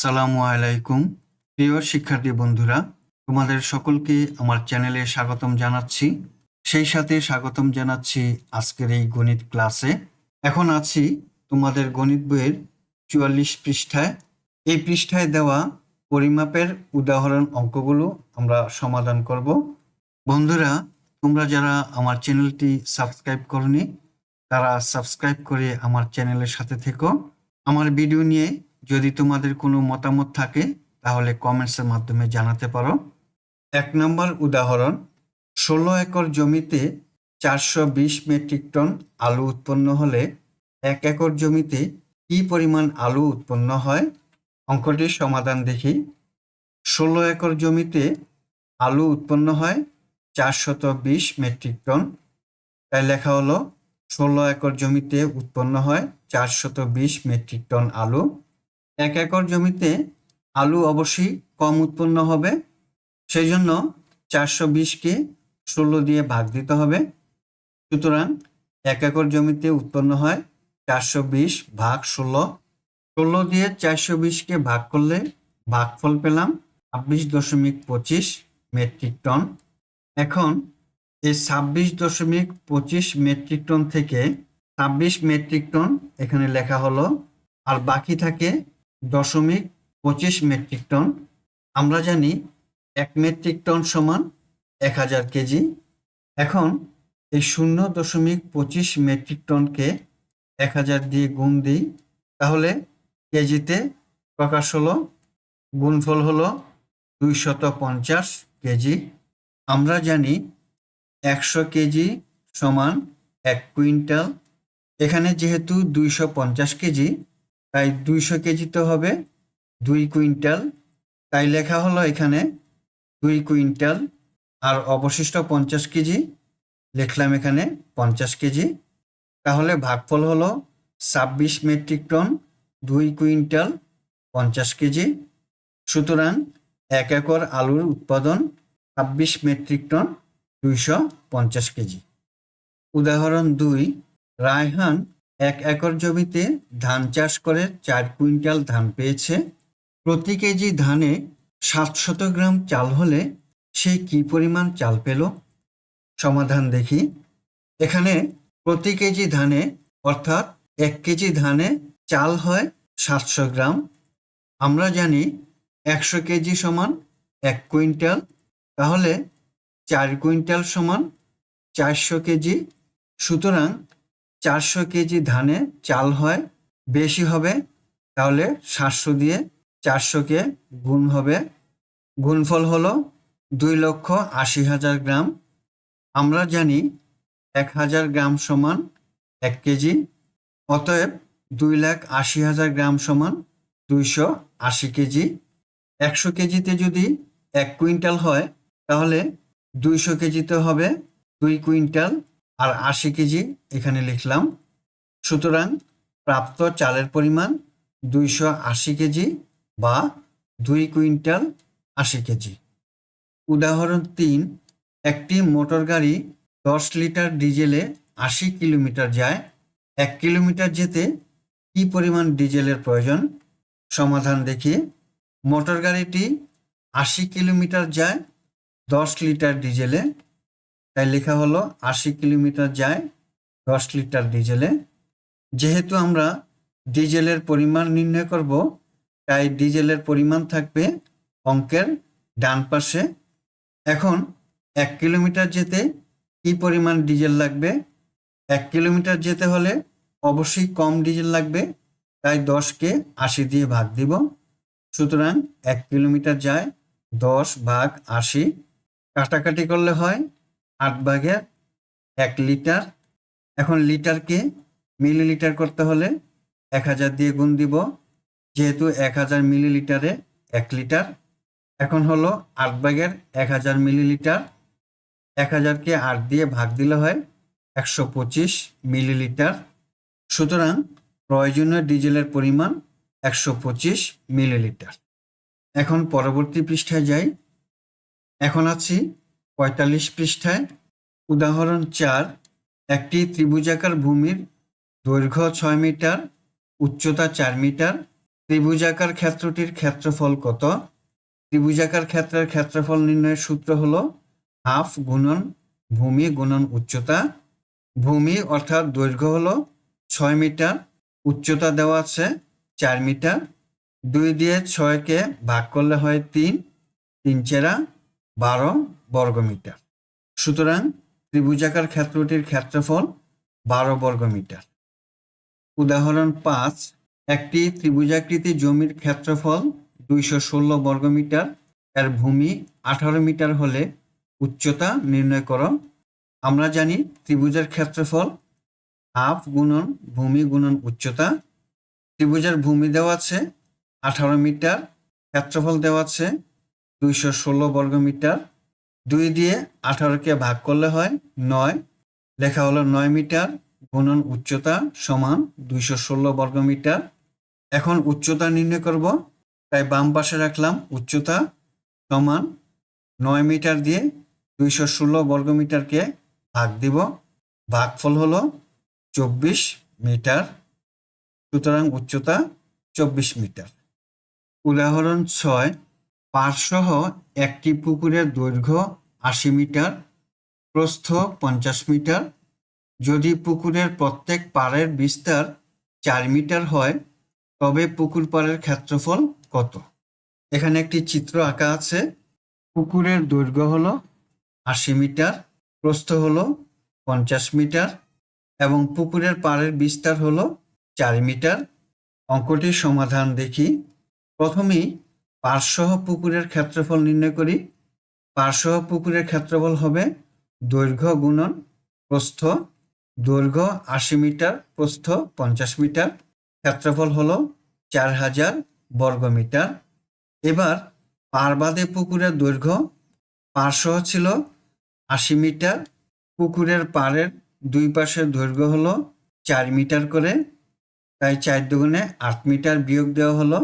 আসসালামু আলাইকুম। প্রিয় শিক্ষার্থী বন্ধুরা, তোমাদের সকলকে আমার চ্যানেলে স্বাগতম জানাচ্ছি। সেই সাথে স্বাগতম জানাচ্ছি আজকের এই গণিত ক্লাসে। এখন আছি তোমাদের গণিত বইয়ের 44 পৃষ্ঠায়। এই পৃষ্ঠায় দেওয়া পরিমাপের উদাহরণ অঙ্কগুলো আমরা সমাধান করব। বন্ধুরা, তোমরা যারা আমার চ্যানেলটি সাবস্ক্রাইব করনি, তারা সাবস্ক্রাইব করে আমার চ্যানেলের সাথে থেকো। আমার ভিডিও নিয়ে যদি তোমাদের কোনো মতামত থাকে তাহলে কমেন্টসের মাধ্যমে জানাতে পারো। 1 নম্বর উদাহরণ, 16 একর জমিতে 420 মেট্রিক টন আলু উৎপন্ন হলে 1 একর জমিতে কি পরিমাণ আলু উৎপন্ন হয়? অঙ্কটির সমাধান দেখি। 16 একর জমিতে আলু উৎপন্ন হয় 420 মেট্রিক টন। তাই লেখা হলো 16 একর জমিতে উৎপন্ন হয় 420 মেট্রিক টন আলু। 1 একর জমিতে আলু অবশ্যই কম উৎপন্ন হবে, সেই জন্য 420কে 16 দিয়ে ভাগ দিতে হবে। সুতরাং 1 একর জমিতে উৎপন্ন হয় 420 ভাগ 16। 16 দিয়ে 420কে ভাগ করলে ভাগফল পেলাম 26.25 মেট্রিক টন। এখন এই 26.25 মেট্রিক টন থেকে 26 মেট্রিক টন এখানে লেখা হলো, আর বাকি থাকে 0.25 মেট্রিক টন। আমরা জানি 1 মেট্রিক টন সমান 1000 কেজি। এখন এই 0.25 মেট্রিক টনকে 1000 দিয়ে গুণ দিই, তাহলে কেজিতে প্রকাশ হলো, গুণফল হলো 250 কেজি। আমরা জানি 100 কেজি সমান 1 কুইন্টাল। এখানে যেহেতু 250 কেজি, তাই 200 কেজি তো হবে 2 কুইন্টাল। তাই লেখা হলো এখানে 2 কুইন্টাল, আর অবশিষ্ট 50 কেজি লিখলাম এখানে 50 কেজি। তাহলে ভাগফল হলো 26 মেট্রিক টন 2 কুইন্টাল 50 কেজি। সুতরাং 1 একর আলুর উৎপাদন 26 মেট্রিক টন 250 কেজি। উদাহরণ 2, রায়হান 1 একর জমিতে ধান চাষ করে 4 কুইন্টাল ধান পেয়েছে। প্রতি কেজি ধানে 700 গ্রাম চাল হলে সে কি পরিমাণ চাল পেল? সমাধান দেখি। এখানে প্রতি কেজি ধানে অর্থাৎ 1 কেজি ধানে চাল হয় 700 গ্রাম। আমরা জানি 100 কেজি সমান 1 কুইন্টাল, তাহলে 4 কুইন্টাল সমান 400 কেজি। সুতরাং 400 কেজি ধানে চাল হয় বেশি হবে, তাহলে 700 দিয়ে 400কে গুণ হবে। গুণফল হলো 2,80,000 গ্রাম। আমরা জানি 1000 গ্রাম সমান 1 কেজি, অতএব 2,80,000 গ্রাম সমান 280 কেজি। 100 কেজিতে যদি 1 কুইন্টাল হয়, তাহলে 200 কেজিতে হবে 2 কুইন্টাল, আর 80 কেজি এখানে লিখলাম। সুতরাং প্রাপ্ত চালের পরিমাণ 280 কেজি বা 2 কুইন্টাল 80 কেজি। উদাহরণ 3, একটি মোটর গাড়ি 10 লিটার ডিজেলে 80 কিলোমিটার যায়। 1 কিলোমিটার যেতে কি পরিমাণ ডিজেলের প্রয়োজন? সমাধান দেখি। মোটর গাড়িটি 80 কিলোমিটার যায় 10 লিটার ডিজেলে, তাই লেখা হলো 80 কিলোমিটার যায় 10 লিটার ডিজেলে। যেহেতু আমরা ডিজেলের পরিমাণ নির্ণয় করব, তাই ডিজেলের পরিমাণ থাকবে অঙ্কের ডান পাশে। এখন 1 কিলোমিটার যেতে কি পরিমাণ ডিজেল লাগবে? 1 কিলোমিটার যেতে হলে অবশ্যই কম ডিজেল লাগবে, তাই 10কে 80 দিয়ে ভাগ দিব। সুতরাং 1 কিলোমিটার যায় 10 ভাগ 80, কাটাকাটি করলে হয় 8 ভাগের 1 লিটার। এখন লিটারকে মিলিলিটার করতে হলে 1000 দিয়ে গুণ দিব, যেহেতু 1000 মিলিলিটারে 1 লিটার। এখন হলো 8 ভাগের 1000 মিলিলিটার। 1000কে 8 দিয়ে ভাগ দিলে হয় 125 মিলিলিটার। সুতরাং প্রয়োজনীয় ডিজেলের পরিমাণ 125 মিলিলিটার। এখন পরবর্তী পৃষ্ঠায় যাই। এখন আছি 45 পৃষ্ঠায়। উদাহরণ 4, একটি ত্রিভুজাকার ভূমির দৈর্ঘ্য 6 মিটার, উচ্চতা 4 মিটার, ত্রিভুজাকার ক্ষেত্রটির ক্ষেত্রফল কত? ত্রিভুজাকার ক্ষেত্রের ক্ষেত্রফল নির্ণয়ের সূত্র হলো হাফ গুণন ভূমি গুণন উচ্চতা। ভূমি অর্থাৎ দৈর্ঘ্য হলো 6 মিটার, উচ্চতা দেওয়া আছে 4 মিটার। 2 দিয়ে 6কে ভাগ করলে হয় 3, 3 চেরা 12 বর্গমিটার। সুতরাং ত্রিভুজাকার ক্ষেত্রটির ক্ষেত্রফল 12 বর্গমিটার। উদাহরণ 5, একটি ত্রিভুজাকৃতি জমির ক্ষেত্রফল 216 বর্গমিটার, এর ভূমি 18 মিটার হলে উচ্চতা নির্ণয় করো। আমরা জানি ত্রিভুজের ক্ষেত্রফল হাফ গুণন ভূমি গুণন উচ্চতা। ত্রিভুজের ভূমি দেওয়া আছে 18 মিটার, ক্ষেত্রফল দেওয়া আছে 216 বর্গমিটার। 2 দিয়ে 18কে ভাগ করলে হয় 9, লেখা হলো 9 মিটার গুণন উচ্চতা সমান 216 বর্গমিটার। এখন উচ্চতা নির্ণয় করব, তাই বাম পাশে রাখলাম উচ্চতা সমান 9 মিটার দিয়ে 216 বর্গমিটারকে ভাগ দিব, ভাগফল হলো 24 মিটার। সুতরাং উচ্চতা 24 মিটার। উদাহরণ 6, পাড়সহ একটি পুকুরের দৈর্ঘ্য 80 মিটার, প্রস্থ 50 মিটার। যদি পুকুরের প্রত্যেক পাড়ের বিস্তার 4 মিটার হয় তবে পুকুর পাড়ের ক্ষেত্রফল কত? এখানে একটি চিত্র আঁকা আছে। পুকুরের দৈর্ঘ্য হলো 80 মিটার, প্রস্থ হলো 50 মিটার এবং পুকুরের পাড়ের বিস্তার হলো 4 মিটার। অঙ্কটির সমাধান দেখি। প্রথমেই পাড়সহ পুকুরের ক্ষেত্রফল নির্ণয় করি। পাড়সহ পুকুরের ক্ষেত্রফল হবে দৈর্ঘ্য গুণন প্রস্থ। দৈর্ঘ্য 80 মিটার, প্রস্থ 50 মিটার, ক্ষেত্রফল হলো 4000 বর্গমিটার। এবার পাড়বাদে পুকুরের দৈর্ঘ্য, পাড়সহ ছিল 80 মিটার, পুকুরের পাড়ের দুই পাশের দৈর্ঘ্য হলো 4 মিটার করে, তাই 4 দুগুণে 8 মিটার বিয়োগ দেওয়া হলো।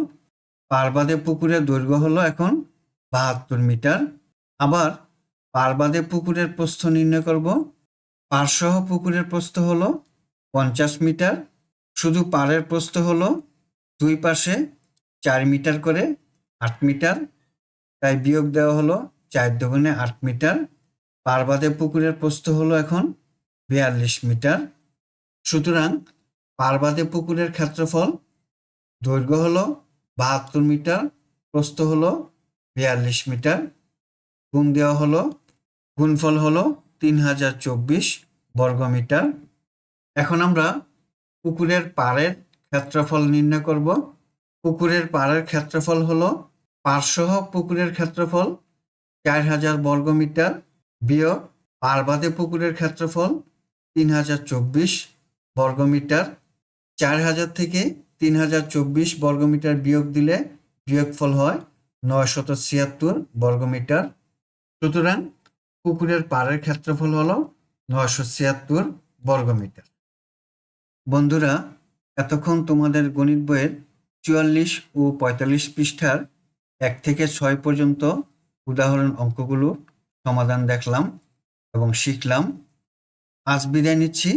পাড়বাদে পুকুরের দৈর্ঘ্য হলো এখন 72 মিটার। আবার পাড়বাদে পুকুরের প্রস্থ নির্ণয় করব। পাড়সহ পুকুরের প্রস্থ হলো 50 মিটার, শুধু পাড়ের প্রস্থ হলো দুই পাশে 4 মিটার করে 8 মিটার, তাই বিয়োগ দেওয়া হলো 4 দুগুণে 8 মিটার। পাড়বাদে পুকুরের প্রস্থ হলো এখন 42 মিটার। সুতরাং পাড়বাদে পুকুরের ক্ষেত্রফল দৈর্ঘ্য হলো 72 মিটার, প্রস্থ হলো 42 মিটার, গুণ দেওয়া হলো, গুণফল হলো 3024 বর্গমিটার। এখন আমরা পুকুরের পাড়ের ক্ষেত্রফল নির্ণয় করব। পুকুরের পাড়ের ক্ষেত্রফল হলো পাড়সহ পুকুরের ক্ষেত্রফল 4000 বর্গমিটার বিয়োগ পাড়বাদে পুকুরের ক্ষেত্রফল 3024 বর্গমিটার। 4000 থেকে 3024 বর্গমিটার বিয়োগ দিলে বিয়োগফল হয় 976 বর্গমিটার। সুতরাং পুকুরের পাড়ের ক্ষেত্রফল হলো 976 বর্গমিটার। বন্ধুরা, এতক্ষণ তোমাদের গণিত বইয়ের 44 ও 45 পৃষ্ঠার 1 থেকে 6 পর্যন্ত উদাহরণ অঙ্কগুলো সমাধান দেখলাম এবং শিখলাম। আজ বিদায় নিচ্ছি।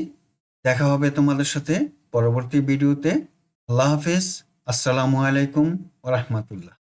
দেখা হবে তোমাদের সাথে পরবর্তী ভিডিওতে। আল্লাহ হাফেজ। আসসালামু আলাইকুম ওয়া রাহমাতুল্লাহ।